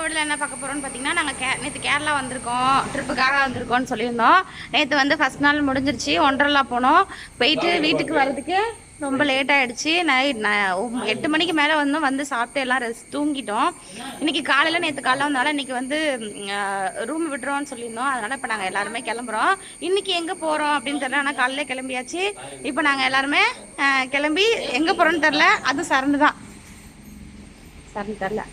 வீடியோவில் என்ன பார்க்க போகிறோம்னு பார்த்தீங்கன்னா, நாங்கள் நேற்று கேரளா வந்திருக்கோம், ட்ரிப்புக்காக வந்திருக்கோம்னு சொல்லியிருந்தோம். நேற்று வந்து ஃபஸ்ட் நாள் முடிஞ்சிருச்சு, ஒண்டர்லா போனோம். போயிட்டு வீட்டுக்கு வர்றதுக்கு ரொம்ப லேட் ஆகிடுச்சு. நைட் 8 மணிக்கு மேலே வந்து சாப்பிட்டு எல்லாம் தூங்கிட்டோம். இன்றைக்கி காலையில் நேற்று காலையில் வந்தாலும் இன்றைக்கி வந்து ரூம் விட்டுறோம்னு சொல்லியிருந்தோம். அதனால் இப்போ நாங்கள் எல்லாருமே கிளம்புறோம். இன்றைக்கி எங்கே போகிறோம் அப்படின்னு தெரியல, ஆனால் காலையில் கிளம்பியாச்சு. இப்போ நாங்கள் எல்லாருமே கிளம்பி எங்கே போகிறோன்னு தெரில. அதுவும் சரண்டு தான், சரண்டு தெரில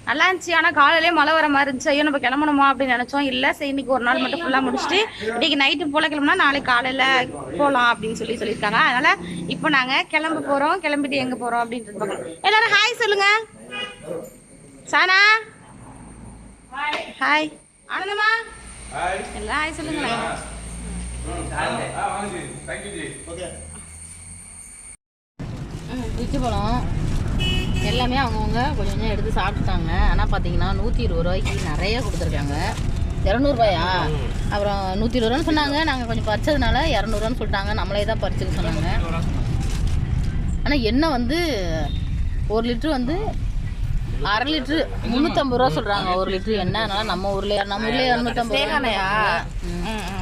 நல்லா இருந்துச்சு. ஆனால் காலையிலே மழை வர மாதிரி இருந்துச்சு. ஐயோ நம்ம கிளம்பணுமா அப்படின்னு நினச்சோம். இல்லை சரி இன்னைக்கு ஒரு நாள் மட்டும் ஃபுல்லாக முடிச்சுட்டு இன்னைக்கு நைட்டு போல் கிளம்புனா நாளைக்கு காலையில் போகலாம் அப்படின்னு சொல்லியிருக்காங்க. அதனால் இப்போ நாங்கள் கிளம்ப போகிறோம். கிளம்பிட்டு எங்கே போகிறோம் அப்படின்றது பார்க்கலாம். எல்லாரும் ஹாய் சொல்லுங்க. சானா ஹாய், ஆனந்தமா எல்லாம் ஹாய் சொல்லுங்களேன். ரிச்சு பழம் எல்லாமே அவங்கவுங்க கொஞ்சம் கொஞ்சம் எடுத்து சாப்பிட்டுட்டாங்க. ஆனால் பார்த்தீங்கன்னா 120 ரூபாய்க்கு நிறைய கொடுத்துருக்காங்க. 200 ரூபாயா? அப்புறம் 120 ரூபான்னு சொன்னாங்க. நாங்கள் கொஞ்சம் பறிச்சதுனால 200 சொல்லிட்டாங்க. நம்மளே தான் பறிச்சுக்க சொன்னாங்க. ஆனால் எண்ணெய் வந்து 1 லிட்ரு வந்து 1/2 லிட்ரு 350 ரூபா சொல்கிறாங்க. 1 லிட்ரு எண்ணெய். அதனால் நம்ம ஊர்லேயே 250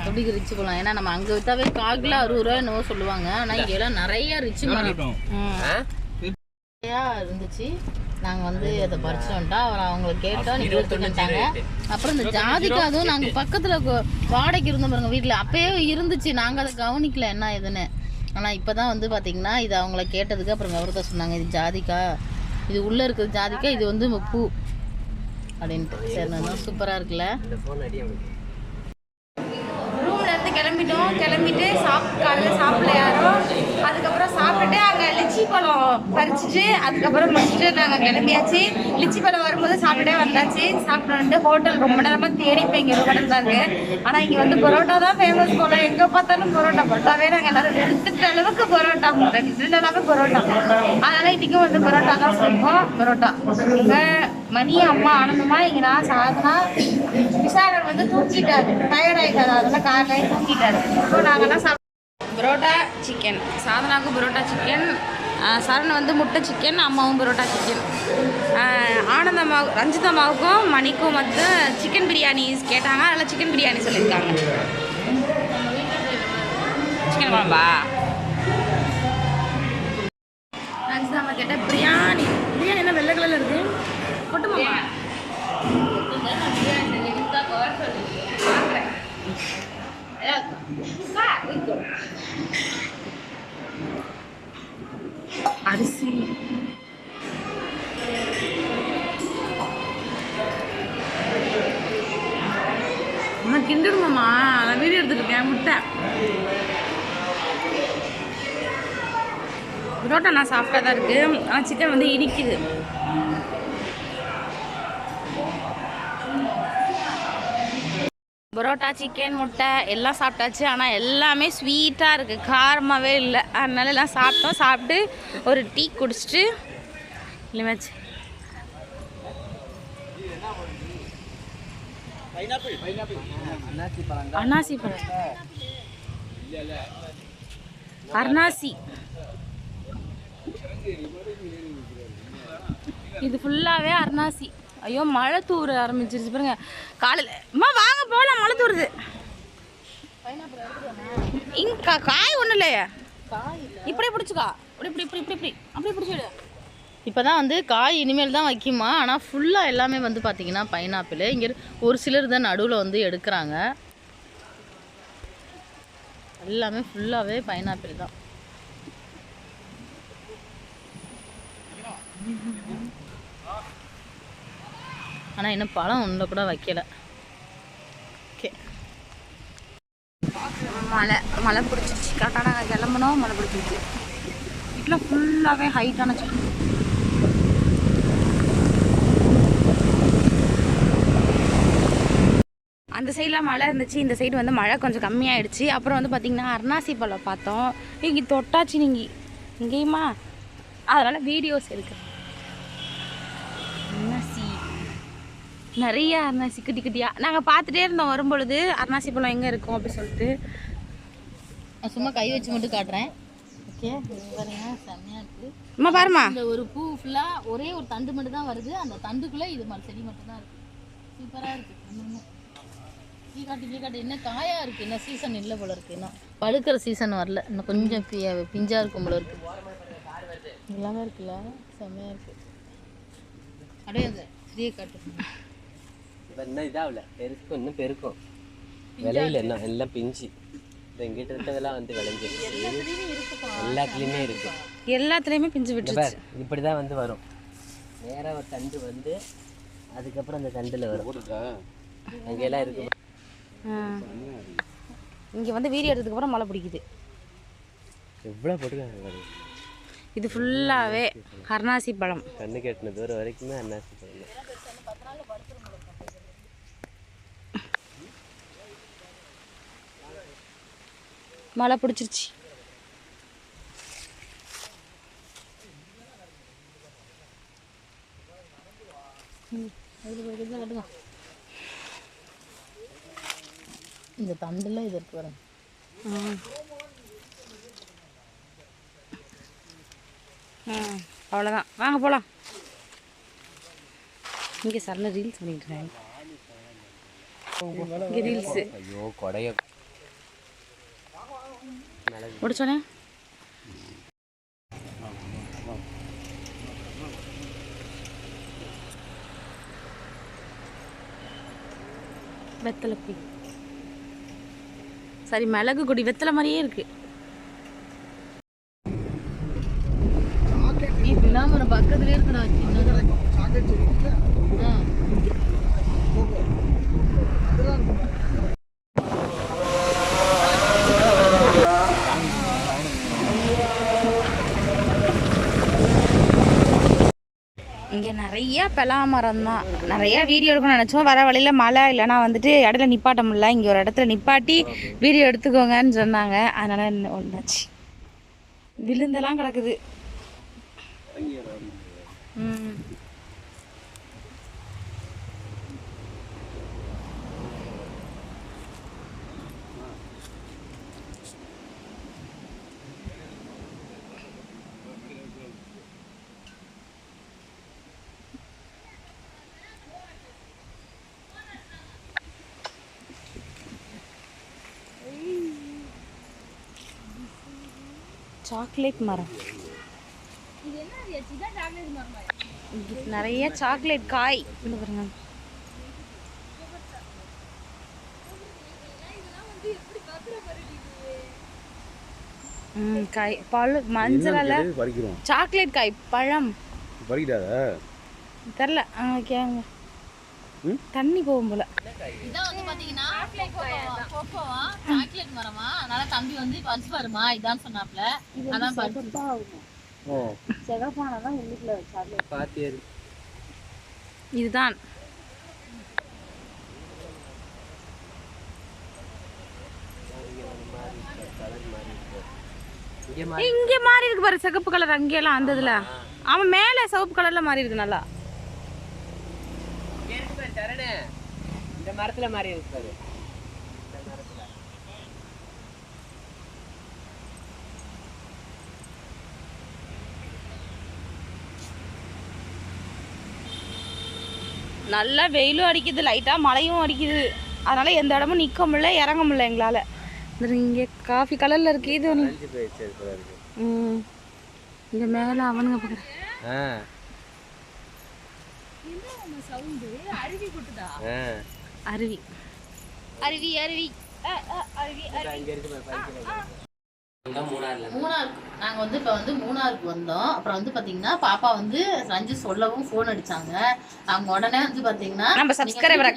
எப்படி ரிச்சு போகலாம். ஏன்னா நம்ம அங்கே விற்றாவே 1/4 கிலோ 60 ரூபா என்னவோ சொல்லுவாங்க. ஆனால் இங்கெல்லாம் நிறைய ரிச்சு மாதிரி இருந்துச்சு. நாங்கள் வந்து அதை பறிச்சு வந்துட்டோம். அவங்களை கேட்டோம், நீங்கள் எடுத்துக்கிட்டாங்க. அப்புறம் இந்த ஜாதிக்கு அதுவும் நாங்கள் பக்கத்தில் வாடகைக்கு இருந்தோம் பாருங்க வீட்டில், அப்பயே இருந்துச்சு. நாங்கள் அதை கவனிக்கல என்ன எதுன்னு. ஆனால் இப்போ தான் வந்து பார்த்தீங்கன்னா இது அவங்கள கேட்டதுக்கு அப்புறம் விவரத்தை சொன்னாங்க. இது ஜாதிக்கா, இது உள்ளே இருக்கிறது ஜாதிக்கா, இது வந்து பூ அப்படின்ட்டு. சரி நல்லா சூப்பராக இருக்குல்ல. கிளம்பிட்டோம். கிளம்பிட்டு காலையில் சாப்பிடல யாரும். அதுக்கப்புறம் சாப்பிட்டுட்டு அங்கே லிச்சி பழம் பறிச்சுட்டு அதுக்கப்புறம் முடிச்சுட்டு நாங்கள் கிளம்பியாச்சு. லிச்சி பழம் வரும்போது சாப்பிட்டுட்டே வந்தாச்சு. சாப்பிட்டு வந்துட்டு ஹோட்டல் ரொம்ப நேரமாக தேடி இப்போ இங்கே ஹோட்டல் தான் இருக்குது. ஆனால் இங்கே வந்து பரோட்டா தான் ஃபேமஸ் போல. எங்கே பார்த்தாலும் பரோட்டாவே நாங்கள் எல்லாரும் எடுத்துட்ட அளவுக்கு பரோட்டா, 2 எல்லாமே பரோட்டா. அதனால் இன்றைக்கும் வந்து பரோட்டா தான் சொல்லுவோம். பரோட்டா இங்கே மணி அம்மா ஆனந்தமா, இங்கே நான் சாதனா, விசாரன் வந்து தூக்கிட்டாரு, டயர்ட் ஆகிட்டாரு. அதெல்லாம் காலையில் தூக்கிட்டாரு. ஸோ நாங்கள்லாம் பரோட்டா சிக்கன், சாதனாவுக்கு பரோட்டா சிக்கன், சரண் வந்து முட்டை சிக்கன், அம்மாவும் பரோட்டா சிக்கன். ஆனந்தம்மாவு ரஞ்சிதம்மாவுக்கும் மணிக்கும் வந்து சிக்கன் பிரியாணி கேட்டாங்க. அதெல்லாம் சிக்கன் பிரியாணி சொல்லியிருக்காங்க. சிக்கன் குழம்பா? ரஞ்சிதம்மா கேட்டால் பிரியாணி. பிரியாணி என்ன வெள்ளை கலரில் இருக்குது? கொட்டுமா? அரிசி நான் கிண்டிடுமாம்மா, நான் வீடியோ எடுத்துட்டு இருக்கேன். முட்டை பரோட்டா நான் சாஃப்டாக தான் இருக்குது. ஆனால் சிக்கன் வந்து இனிக்குது. பரோட்டா சிக்கன் முட்டை எல்லாம் சாப்பிட்டாச்சு. ஆனால் எல்லாமே ஸ்வீட்டாக இருக்குது, காரமாகவே இல்லை. அதனால எல்லாம் சாப்பிட்டோம். சாப்பிட்டு ஒரு டீ குடிச்சிட்டு இல்லைமாச்சு அன்னாசி பழம், அர்னாசி, இது ஃபுல்லாகவே அர்னாசி. ஐயோ மழை தூர ஆரம்பிச்சிருச்சு பாருங்க காலையில். அம்மா வாங்க போகலாம், மழை தூருது. இங்கே காய் ஒன்றும் இல்லையே, இப்படியே பிடிச்சிக்கா, இப்படி இப்படி இப்படி இப்படி இப்படி அப்படியே பிடிச்சிடு. இப்போ தான் வந்து காய் இனிமேல் தான் வைக்குமா. ஆனால் ஃபுல்லாக எல்லாமே வந்து பார்த்திங்கன்னா பைனாப்பிள். இங்கே ஒரு சிலர் தான் நடுவில் வந்து எடுக்கிறாங்க. எல்லாமே ஃபுல்லாகவே பைனாப்பிள் தான். ஆனால் இன்னும் பழம் ஒன்றில் கூட வைக்கலை. ஓகே, மழை பிடிச்சிருச்சு. கரெக்டாக நாங்கள் கிளம்புனோம், மழை பிடிச்சிருச்சு. வீட்டில் ஃபுல்லாகவே ஹைட்டான செடி. அந்த சைடில் மழை இருந்துச்சு, இந்த சைடு வந்து மழை கொஞ்சம் கம்மியாயிடுச்சு. அப்புறம் வந்து பார்த்திங்கன்னா அர்னாசி பழம் பார்த்தோம். இங்கே தொட்டாச்சு நீங்கள் இங்கேயுமா, அதனால் வீடியோஸ் இருக்குது. அர்னாசி நிறைய அர்னாசி குட்டி குட்டியாக நாங்கள் பார்த்துட்டே இருந்தோம் வரும்பொழுது. அர்னாசி பழம் எங்கே இருக்கும் அப்படி சொல்லிட்டு சும்மா கை வச்சு மட்டும் காட்டுறேன். ஓகே பாருங்க செம்மையாக இருக்குது. அம்மா பாருமா, இந்த ஒரு பூ ஃபுல்லாக ஒரே ஒரு தண்டு மட்டும் தான் வருது. அந்த தண்டுக்குள்ளே இது மாதிரி செடி மட்டும்தான் இருக்குது. சூப்பராக இருக்குது. இன்னும் கீழே என்ன காயாக இருக்குது. இன்னும் சீசன் இல்லை போல இருக்குது. இன்னும் பழுக்கிற சீசன் வரல. இன்னும் கொஞ்சம் பிஞ்சாக இருக்கும் போல இருக்குது. எல்லாமே இருக்குல்ல, செம்மையாக இருக்குது. அப்படியே அந்த ஃப்ரீயை காட்டு. இன்னும் இதாகல, பெருக்கும், இன்னும் பெருக்கும். விலையில என்ன எல்லாம் பிஞ்சு எங்கிட்ட இருக்கிறதெல்லாம் வந்து விளைஞ்சிருச்சு. எல்லாத்துலேயுமே இருக்கு, எல்லாத்துலேயுமே பிஞ்சு விட்டுருச்சு. இப்படி தான் வந்து வரும். வேற ஒரு தண்டு வந்து அதுக்கப்புறம் அந்த தண்டில் வரும். அங்கெல்லாம் இருக்கு. இங்கே வந்து வீடியோ எடுத்ததுக்கப்புறம் மழை பிடிக்குது. எவ்வளோ போட்டுருக்காங்க. இது ஃபுல்லாகவே அன்னாசி பழம். கண்ணு கெட்டின தூரம் வரைக்குமே அன்னாசி பழம். மழை பிடிச்சிருச்சு. இந்த தண்டில் இது இருக்கு பாருங்க. அவ்வளோதான், வாங்க போகலாம். இங்கே சரண ரீல்ஸ் பண்ணிட்டு இருக்காங்க. இங்கே ரீல்ஸு. ஐயோ கொடைய முடிச்சோன்னே வெத்தலை பொடி. சரி, மிளகு கொடி வெத்தலை மாதிரியே இருக்கு. விளாமரம் பக்கத்துலேயே இருக்கடா. இங்கே நிறைய பலாமரம் தான். நிறைய வீடியோ எடுக்கணும்னு நினச்சோம். வர வழியில் மழை, இல்லைனா வந்துட்டு இடையில நிப்பாட்ட முடியல. இங்கே ஒரு இடத்துல நிப்பாட்டி வீடியோ எடுத்துக்கோங்கன்னு சொன்னாங்க. அதனால் ஒன்றாச்சு. விழுந்தெல்லாம் கிடக்குது. சாக்லேட் மரம். நிறைய சாக்லேட் காய் பாருங்க. காய் பழு மஞ்சளால சாக்லேட் காய் பழம் தெரியல. கேங்க தண்ணி போகும் போல. இதான் வந்து பாத்தீங்கன்னா கோகோவா சாக்லேட் மரமா. அதனால தம்பி வந்து பறிச்சு பாருமா இதான் சொன்னாப்ல. அதான் செகப்பானதான் உள்ளுக்குள்ள சாக்லேட் பாத்தியது. இதுதான் இங்க மாறி இருக்கு பாரு, சிகப்பு கலர். அங்கெல்லாம் அந்த இதுல அவன் மேல சிவப்பு கலர்ல மாறி இருக்கு. நல்லா இந்த மரத்துல மாறி இருக்கு. நல்லா வெயிலும் அடிக்குது, லைட்டா மழையும் அடிக்குது. அதனால எந்த இடமும் நிக்க முடியல, இறங்க முடியல எங்களால. இங்க காஃபி கலர்ல இருக்கு. இது இங்க மேல அவனுங்க பாக்குறேன். அருவி கொட்டுதா? அருவி அருவி அருவி மூணார். நாங்கள் வந்து இப்போ வந்து மூணாருக்கு வந்தோம். அப்புறம் வந்து பார்த்தீங்கன்னா பாப்பா வந்து ரஞ்சு சொல்லவும் ஃபோன் அடிச்சாங்க. அவங்க உடனே வந்து பார்த்தீங்கன்னா நம்ம சப்ஸ்கிரைபர்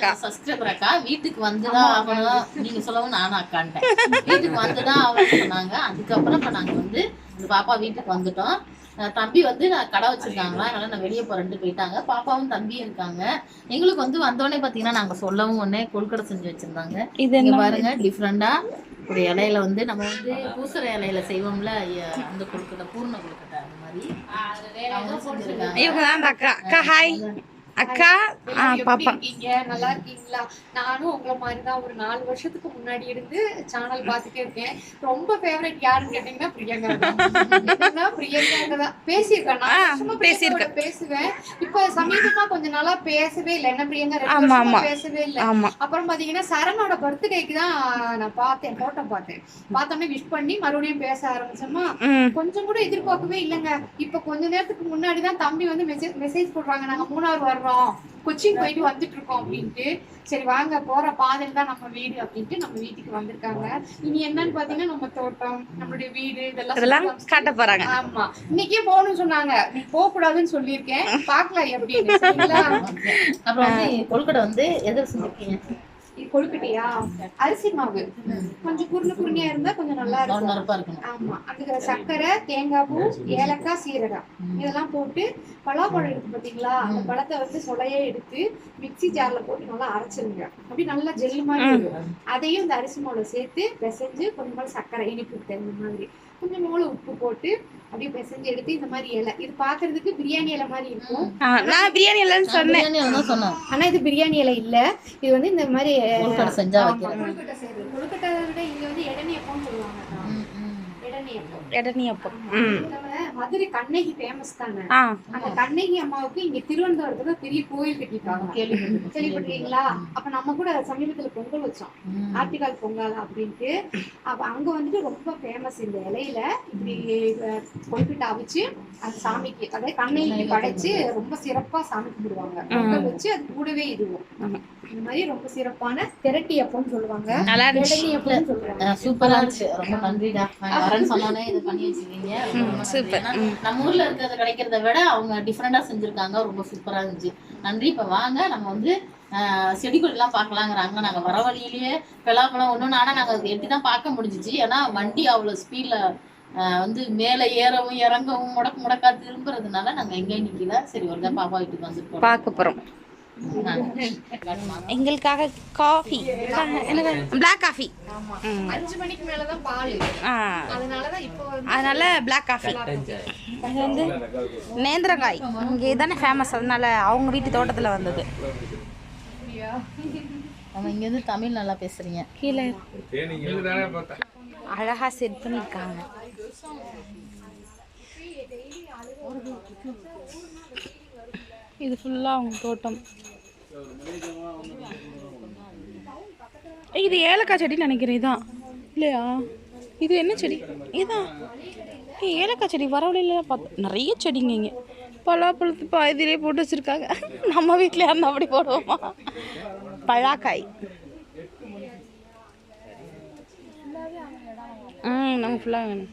அக்கா வீட்டுக்கு வந்துதான் ஆகணும். நீங்கள் சொல்லவும் நானும் அக்கான்ட்டேன். வீட்டுக்கு வந்துதான் ஆகணும்னு சொன்னாங்க. அதுக்கப்புறம் இப்போ நாங்கள் வந்து இந்த பாப்பா வீட்டுக்கு வந்துட்டோம். தம்பி வந்து நான் கடை வச்சிருக்காங்களா, அதனால நான் வெளியே போறேன்ட்டு போயிட்டாங்க. பாப்பாவும் தம்பியும் இருக்காங்க. எங்களுக்கு வந்து வந்தோடனே பார்த்தீங்கன்னா நாங்கள் சொல்லவும் உடனே கொழுக்கடை செஞ்சு வச்சிருந்தாங்க. இது பாருங்க, டிஃப்ரெண்டா ஒரு இலையில வந்து நம்ம வந்து பூசற இலையில செய்வோம்ல அந்த கொழுக்கட்டை, பூர்ண கொழுக்கட்டை, அந்த மாதிரி அவங்க செஞ்சிருக்காங்க. இவங்க தான் அக்கா. அக்கா ஹாய். அக்கா பாப்பா இருக்கீங்க, நல்லா இருக்கீங்களா? நானும் உங்களை மாதிரி தான் ஒரு 4 வருஷத்துக்கு முன்னாடி இருந்து சேனல் பார்த்துட்டே இருக்கேன். ரொம்ப ஃபேவரட் யாருன்னு கேட்டீங்கன்னா பிரியங்கா தான். பிரியங்கா தான் பேசியிருக்கேன். நான் பேசுவேன். இப்ப சமீபமா கொஞ்ச நாளா பேசவே இல்லை. என்ன பிரியங்கா பேசவே இல்லை. அப்புறம் பாத்தீங்கன்னா சரணோட பர்த்டேக்கு தான் நான் பார்த்தேன், போட்டோ பார்த்தோன்னே விஷ் பண்ணி மறுபடியும் பேச ஆரம்பிச்சோமா. கொஞ்சம் கூட எதிர்பார்க்கவே இல்லைங்க. இப்ப கொஞ்ச நேரத்துக்கு முன்னாடிதான் தம்பி வந்து மெசேஜ் போடுறாங்க, நாங்க 3ஆவது வர்றோம், கொச்சின் போயிட்டு வந்துட்டு இருக்கோம் அப்படின்ட்டு. சரி வாங்க, போற பாதையில தான் நம்ம வீடு அப்படின்ட்டு நம்ம வீட்டுக்கு வந்திருக்காங்க. இனி என்னன்னு பாத்தீங்கன்னா நம்ம தோட்டம், நம்மளுடைய வீடு இதெல்லாம் காட்ட போறாங்க. ஆமா, இன்னைக்கே போகணும்னு சொன்னாங்க, நீ போக கூடாதுன்னு சொல்லியிருக்கேன், பாக்கலாம் எப்படின்னு. அப்புறம் வந்து கொழுக்கட்டை வந்து எதிர செஞ்சிருக்கீங்க? கொழுக்கட்டையா? அரிசி மாவு கொஞ்சம் குருணையா இருந்தா கொஞ்சம் நல்லா இருக்கும். ஆமா, அதுக்கு சர்க்கரை, தேங்காய் பூ, ஏலக்காய், சீரகம் இதெல்லாம் போட்டு, பலாப்பழம் இருக்கு பாத்தீங்களா, அந்த பழத்தை வந்து சொலையே எடுத்து மிக்ஸி ஜார்ல போட்டு நல்லா அரைச்சிருங்க. அப்படி நல்லா ஜெல்லு மாதிரி இருக்கும். அதையும் இந்த அரிசி மாவுல சேர்த்து பிசைஞ்சு கொஞ்சம் சர்க்கரை, இனிப்பு தகுந்த மாதிரி கொஞ்சம் மூளை உப்பு போட்டு அப்படியே பிசைஞ்சு எடுத்து இந்த மாதிரி இலை, இது பாக்குறதுக்கு பிரியாணி இலை மாதிரி இருக்கும். நான் பிரியாணி இலைன்னு சொன்னேன், ஆனா இது பிரியாணி இலை இல்ல. இது வந்து இந்த மாதிரி கொழுக்கட்டை செஞ்சா வைக்கிறேன். கொழுக்கட்டை விட இங்க வந்து எடனியப்பம்னு சொல்லுவாங்க. மதுரை கண்ணகி ஃபேமஸ் தானே. அந்த கண்ணகி அம்மாவுக்கு இங்க திருவனந்தபுரத்துல பெரிய கோயில் கட்டிருக்காங்க, கேள்விப்பட்டிருக்கீங்களா? அப்ப நம்ம கூட சமீபத்துல பொங்கல் வச்சோம், ஆட்டுக்கால் பொங்கல் அப்படின்ட்டு. அப்ப அங்க வந்துட்டு ரொம்ப ஃபேமஸ் இந்த இலையில இப்படி கொழுக்கட்டை அவிச்சு அந்த சாமிக்கு, அதாவது கண்ணகிக்கு படைச்சு ரொம்ப சிறப்பா சாமி கும்பிடுவாங்க. பொங்கல் வச்சு அது கூடவே இதுவும் இந்த மாதிரி ரொம்ப சிறப்பான திரட்டி அப்பம்னு சொல்லுவாங்க. சூப்பரா இருந்துச்சு, ரொம்ப நன்றிடா. வரேன்னு சொன்னானே இது பண்ணி வச்சிருக்கீங்க. நம்ம ஊர்ல இருக்கிறத கிடைக்கிறத விட அவங்க டிஃப்ரெண்டா செஞ்சிருக்காங்க, ரொம்ப சூப்பரா இருந்துச்சு. நன்றி. இப்ப வாங்க நம்ம வந்து செடிகள் எல்லாம் பாக்கலாங்கிறாங்க. நாங்க வர வழியிலேயே பலாப்பழம் ஒண்ணு, ஆனா நாங்க எட்டிதான் பார்க்க முடிஞ்சிச்சு. ஏன்னா வண்டி அவ்வளவு ஸ்பீட்ல வந்து மேல ஏறவும் இறங்கவும் முடக்கா திரும்புறதுனால நாங்க எங்கேயும் நிக்கல. சரி, ஒரு தான் பாப்பா வீட்டுக்கு வந்துட்டு பார்க்க போறோம். எங்களுக்காக காஃபி, பிளாக் காஃபி. 5 மணிக்கு மேலதான் பால், அதனால பிளாக் காஃபி. இது வந்து நேந்திரங்காய் இங்கே தானே ஃபேமஸ், அதனால அவங்க வீட்டு தோட்டத்தில் வந்தது. நம்ம இங்க இருந்து தமிழ் நல்லா பேசுறீங்க. கீழே அழகா செட் பண்ணிருக்காங்க. இது ஃபுல்லா அவங்க தோட்டம். இது ஏலக்காய் செடின்னு நினைக்கிறேன். இதான் இல்லையா? இது என்ன செடி? இதான் ஏலக்காய் செடி. வரவழையில பார்த்து நிறைய செடிங்க இங்கே. பலாப்பழத்து பாதிலே போட்டு வச்சுருக்காங்க. நம்ம வீட்டில் யாருன்னா அப்படி போடுவோமா? பழாக்காய். நம்ம ஃபுல்லாக வேணும்.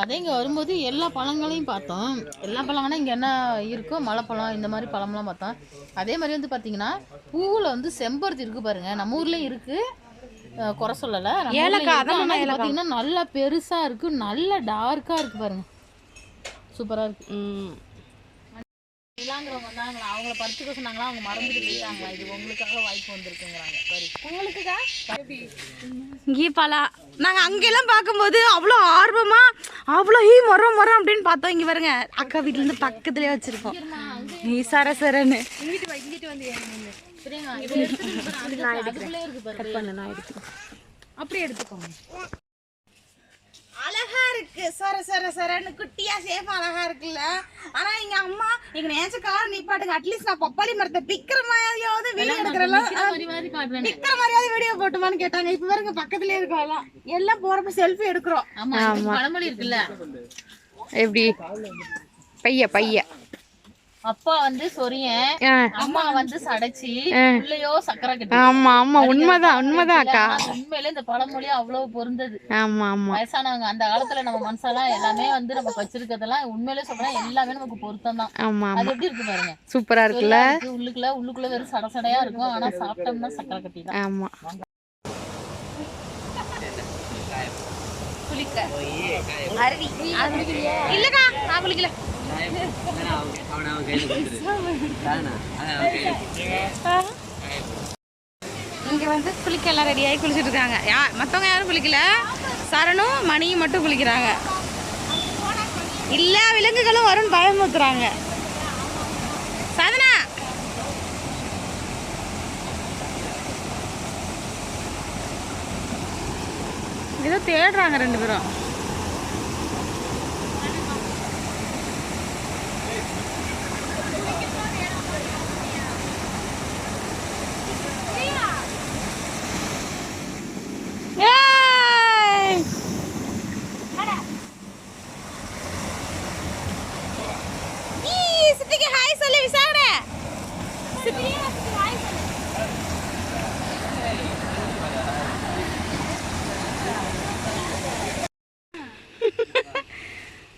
அதே இங்கே வரும்போது எல்லா பழங்களையும் பார்த்தோம். எல்லா பழங்கன்னா இங்கே என்ன இருக்கோ, மலைப்பழம் இந்த மாதிரி பழம்லாம் பார்த்தோம். அதே மாதிரி வந்து பார்த்தீங்கன்னா பூவில் வந்து செம்பருத்தி இருக்குது பாருங்கள். நம்ம ஊர்லேயும் இருக்குது, குறை சொல்லலை. பார்த்தீங்கன்னா நல்லா பெருசாக இருக்குது, நல்லா டார்க்காக இருக்குது பாருங்கள், சூப்பராக இருக்குது. இல்லாங்கிறவங்க வந்தாங்களா, அவங்கள பறிச்சுக்க சொன்னாங்களா, அவங்க மறந்துட்டு போயிட்டாங்களா. இது உங்களுக்காக வாய்ப்பு வந்திருக்குங்கிறாங்க. சரி, உங்களுக்குக்கா இங்கே பலா. நாங்கள் அங்கெல்லாம் பார்க்கும்போது அவ்வளோ ஆர்வமா அவ்வளோ மரம் அப்படின்னு பார்த்தோம். இங்கே பாருங்க, அக்கா வீட்டிலேருந்து பக்கத்துலேயே வச்சுருக்கோம். நீ சரசரன்னு இங்கிட்டு வந்து அப்படியே எடுத்துக்கோங்க. அழகா இருக்கு, சரன்னு குட்டியா சேஃபா அழகா இருக்குல்ல. ஆனா எங்க அம்மா எங்க நேச்ச கார் நிப்பாட்டுங்க, அட்லீஸ்ட் நான் பப்பாளி மரத்தை பிக்கிற மாதிரியாவது வீடியோ எடுக்கிறேன், பிக்கிற மாதிரியாவது வீடியோ போட்டுமான்னு கேட்டாங்க. இப்ப பாருங்க பக்கத்துலயே இருக்கோம், எல்லாம் போறப்ப செல்ஃபி எடுக்கிறோம். பழமொழி இருக்குல்ல, எப்படி பைய அப்பா வந்து சொரியன், அம்மா வந்து சடைச்சி, பிள்ளையோ சக்கரை கட்டி. ஆமா உண்மைதான் அக்கா. உண்மையில இந்த பழமொழி அவ்வளவு பொருந்தது. ஆமா வயசானவங்க அந்த காலத்துல நம்ம மனசெல்லாம் எல்லாமே வந்து நம்ம வச்சிருக்கிறதெல்லாம் உண்மையிலே சொல்றேன், எல்லாமே நமக்கு பொருத்தம் தான். அது எப்படி இருக்கு பாருங்க, சூப்பரா இருக்குல்ல. உள்ளுக்குள்ள வெறும் சடையா இருக்கும், ஆனா சாப்பிட்டோம்னா சக்கரை கட்டி தான். ஆமா. குளிக்க அருவி இல்லக்கா, நான் குளிக்கல. இங்க வந்து குளிக்க எல்லாம் ரெடியாகி குளிச்சுட்டு இருக்காங்க. மற்றவங்க யாரும் குளிக்கல, சரணும் மணியும் மட்டும் குளிக்கிறாங்க. எல்லா விலங்குகளும் வரும்னு பயமுறுத்துறாங்க. சத வேதனா ஏதோ தேடுறாங்க 2 பேரும். சித்திக்கு ஹாய் சொல்லி விசாகட.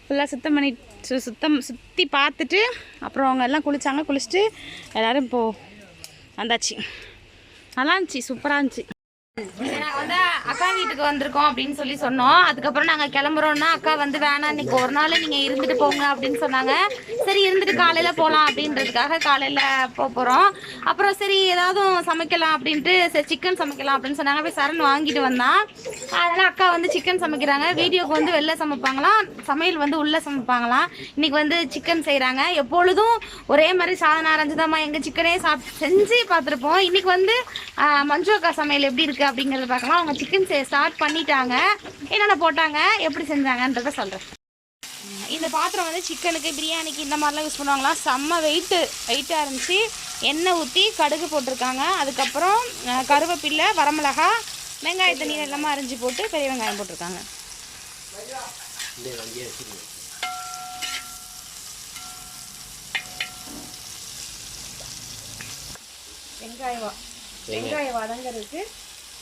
ஃபுல்லாக சுற்றி பார்த்துட்டு அப்புறம் அவங்க எல்லாம் குளிச்சுட்டு எல்லோரும் இப்போது வந்தாச்சு. நல்லா இருந்துச்சு, சூப்பராக இருந்துச்சு. நாங்கள் வந்து அக்கா வீட்டுக்கு வந்திருக்கோம் அப்படின்னு சொல்லி சொன்னோம். அதுக்கப்புறம் நாங்கள் கிளம்புறோன்னா அக்கா வந்து வேணாம் இன்னைக்கு ஒரு நாள் நீங்கள் இருந்துட்டு போங்க அப்படின்னு சொன்னாங்க. சரி இருந்துட்டு காலையில் போகலாம் அப்படின்றதுக்காக காலையில் போகிறோம். அப்புறம் சரி ஏதாவது சமைக்கலாம் அப்படின்ட்டு சரி சிக்கன் சமைக்கலாம் அப்படின்னு சொன்னாங்க. போய் சரண் வாங்கிட்டு வந்தான். அதனால் அக்கா வந்து சிக்கன் சமைக்கிறாங்க. வீடியோக்கு வந்து வெளில சமைப்பாங்களாம், சமையல் வந்து உள்ளே சமைப்பாங்களாம். இன்றைக்கி வந்து சிக்கன் செய்கிறாங்க. எப்பொழுதும் ஒரே மாதிரி சாதனை அரைஞ்சுதாம்மா எங்கள் சிக்கனே செஞ்சு பார்த்துருப்போம். இன்றைக்கி வந்து மஞ்சு அக்கா சமையல் எப்படி இருக்குது அப்படிங்கிறத பார்க்கலாம். அவங்க சிக்கன் ஸ்டார்ட் பண்ணிட்டாங்க. என்னென்ன போட்டாங்க எப்படி செஞ்சாங்கன்றத சொல்கிறேன். இந்த பாத்திரம் வந்து சிக்கனுக்கு பிரியாணிக்கு இந்த மாதிரிலாம் யூஸ் பண்ணுவாங்களாம். செம்ம வெயிட்டாக இருந்துச்சு. எண்ணெய் ஊற்றி கடுகு போட்டிருக்காங்க. அதுக்கப்புறம் கருவேப்பிலை, வரமிளகா, வெங்காயத்தை நீர் எல்லாமே அரிஞ்சு போட்டு பெரிய வெங்காயம் போட்டிருக்காங்க. வெங்காயம் வதங்கிறதுக்கு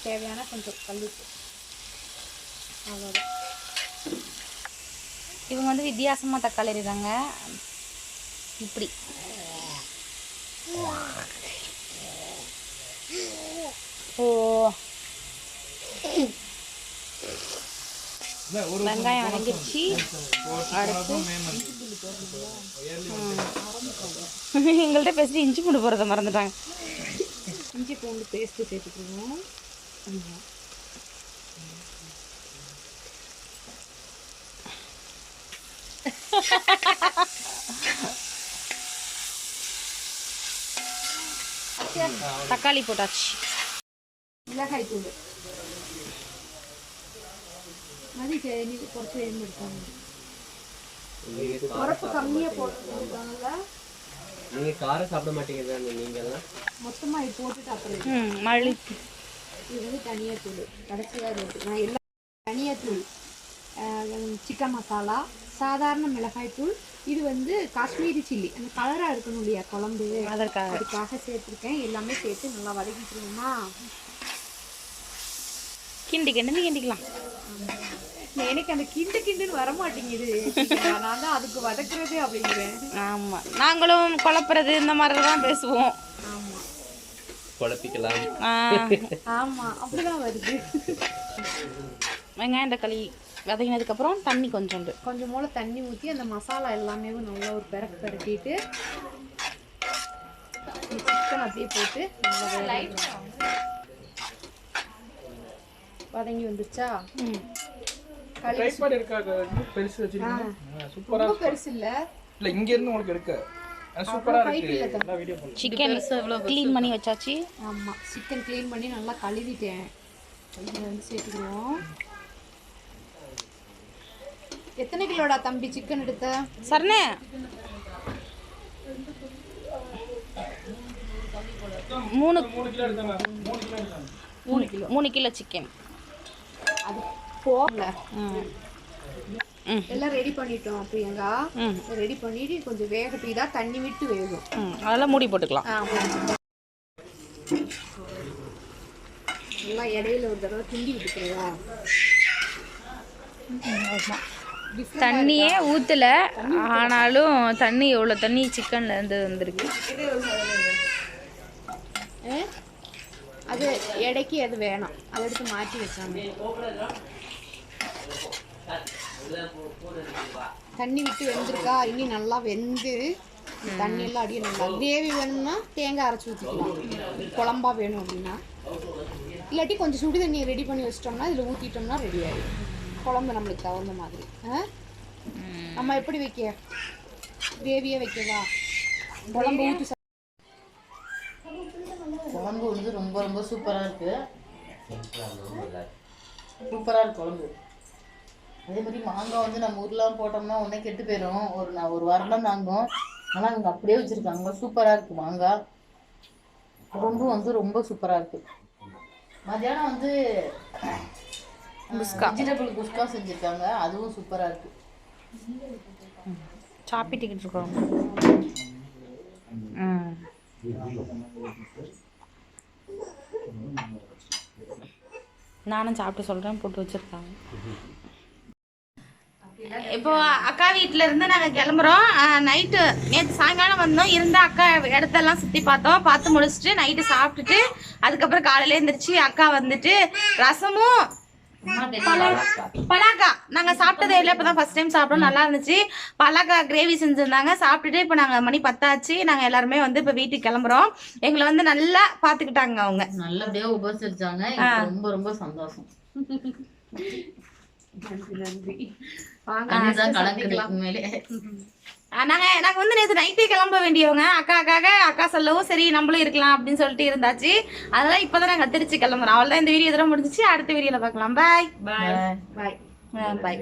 தேவையான கொஞ்சம் கல்லுப்பு, அவ்வளோதான். இவங்க வந்து வித்தியாசமாக தக்காளி இருக்காங்க. இப்படி வெங்காயம் வதங்கிடுச்சு. அடுத்து எங்கள்கிட்ட பேசிட்டு இஞ்சி பூண்டு போடுறத மறந்துட்டாங்க. இஞ்சி பூண்டு பேஸ்ட்டு சேர்த்துக்குவோம். தக்காளி போட்டாச்சு. மிளகாய் தூள் உரப்பு கம்மியாக போட்டுருக்காங்கல்ல. நீங்க காரம் சாப்பிட மாட்டீங்க நீங்க எல்லாம் மொத்தமா இது போட்டுட்டு அப்புறம் மல்லி இது வந்து தனியா தூள் கடைசியாக இருக்கு. நான் எல்லாம் தனியா தூள், சிக்கன் மசாலா, சாதாரண மிளகாய் தூள், இது வந்து காஷ்மீரி சில்லி அந்த கலராக இருக்கணும் இல்லையா குழம்பு, அதுக்காக சேர்த்துருக்கேன். எல்லாமே சேர்த்து நல்லா வதக்கிட்டுருவோமா. கிண்டிக்கலாம். எனக்கு அந்த கிண்டுன்னு வர மாட்டேங்குது. நான் தான் அதுக்கு வதக்குறது அப்படிங்கிறேன். ஆமாம், நாங்களும் குழப்புறது இந்த மாதிரி தான் பேசுவோம். ஆமாம், குழப்பிக்கலாம். ஆமாம், அப்படிதான் வருது. வெங்காயம் தக்காளி வதங்கினதுக்கப்புறம் தண்ணி கொஞ்சம் மூளை தண்ணி ஊற்றி அந்த மசாலா எல்லாமே நல்லா ஒரு பெரட்டிட்டு சிக்கன் அப்படியே போட்டு நல்லா வதங்கி வந்துச்சா. பெருசு இல்ல இங்க இருந்து உங்களுக்கு எடுக்க சூப்பரா இருக்கு. சிக்கன் க்ளீன் பண்ணி வச்சாச்சு. ஆமா, சிக்கன் க்ளீன் பண்ணி நல்லா கழுவிட்டேன். இதை வந்து சேர்த்துக்குவோம். எத்தனை கிலோடா தம்பி சிக்கன் எடுத்த? சரணே 3 கிலோ சிக்கன். அது போகல. எல்லாம் ரெடி பண்ணிட்டோம் பிரியங்கா. ரெடி பண்ணிட்டு கொஞ்சம் வேகட்டும். இதா தண்ணி விட்டு வேகும். அதெல்லாம் மூடி போட்டுக்கலாம். எல்லாம் இடையில ஒரு தடவை கிண்டி விட்டுக்கிறதா. தண்ணியே ஊற்றல, ஆனாலும் தண்ணி எவ்வளோ தண்ணி சிக்கன்ல இருந்து வந்துருக்கு. அது இடைக்கு அது வேணும், அதை எடுத்து மாற்றி வச்சாங்க. தண்ணி விட்டு வெந்திருக்கா. இனி நல்லா வெந்து தண்ணியெல்லாம் அடியே நல்லா கிரேவி வேணும்னா தேங்காய் அரைச்சி ஊற்றிக்கலாம். குழம்பா வேணும் அப்படின்னா, இல்லாட்டி கொஞ்சம் சுடு தண்ணியை ரெடி பண்ணி வச்சிட்டோம்னா இதில் ஊற்றிட்டோம்னா ரெடி ஆகிடும் குழம்பு நம்மளுக்கு தகுந்த மாதிரி. நம்ம எப்படி வைக்க, கிரேவியே வைக்கவா? குழம்பு ஊற்றி ரொம்ப ரொம்ப சூப்பராக இருக்குது. சூப்பராக இருக்கு குழம்பு. அதே மாதிரி மாங்காய் வந்து நம்ம ஊர்லாம் போட்டோம்னா உடனே கெட்டு போயிடும். ஒரு வாரம் தான் தாங்கும். ஆனால் அவங்க அப்படியே வச்சுருக்காங்க. சூப்பராக இருக்குது மாங்காய். குழம்பு வந்து ரொம்ப சூப்பராக இருக்குது. மத்தியானம் வந்து வெஜிடபிள் குஸ்கா செஞ்சுருக்காங்க. அதுவும் சூப்பராக இருக்குது. சாப்பிட்டுக்கிட்டு இருக்கோம். நானும் சாப்பிட்டு சொல்கிறேன். போட்டு வச்சுருக்காங்க. இப்போ அக்கா வீட்டில் இருந்து நாங்கள் கிளம்புறோம். நைட்டு நேற்று சாயங்காலம் வந்தோம். இருந்த அக்கா இடத்தெல்லாம் சுற்றி பார்த்தோம். பார்த்து முடிச்சுட்டு நைட்டு சாப்பிட்டுட்டு அதுக்கப்புறம் காலையில எழுந்திரிச்சு அக்கா வந்துட்டு ரசமும் பலாக்கா நாங்கள் சாப்பிட்டதே இல்லை. இப்போ தான் ஃபஸ்ட் டைம் சாப்பிட்டோம். நல்லா இருந்துச்சு. பலாக்கா கிரேவி செஞ்சுருந்தாங்க. சாப்பிட்டுட்டு இப்போ நாங்கள் மணி 10 ஆச்சு. நாங்கள் எல்லாருமே வந்து இப்போ வீட்டுக்கு கிளம்புறோம். எங்களை வந்து நல்லா பார்த்துக்கிட்டாங்க. அவங்க நல்லபடியாக உபசரிச்சாங்க. ரொம்ப ரொம்ப சந்தோஷம். நன்றி. நாங்கள் வந்து நேற்று நைட்டே கிளம்ப வேண்டியவங்க. அக்கா சொல்லவும் சரி நம்மளும் இருக்கலாம் அப்படின்னு சொல்லிட்டு இருந்தாச்சு. அதெல்லாம் இப்போதான் நாங்கள் திருச்சி கிளம்புறோம். அவள் தான் இந்த வீடியோ இதெல்லாம் முடிஞ்சிச்சு. அடுத்த வீடியோவில் பார்க்கலாம். பாய் பாய். பாய்.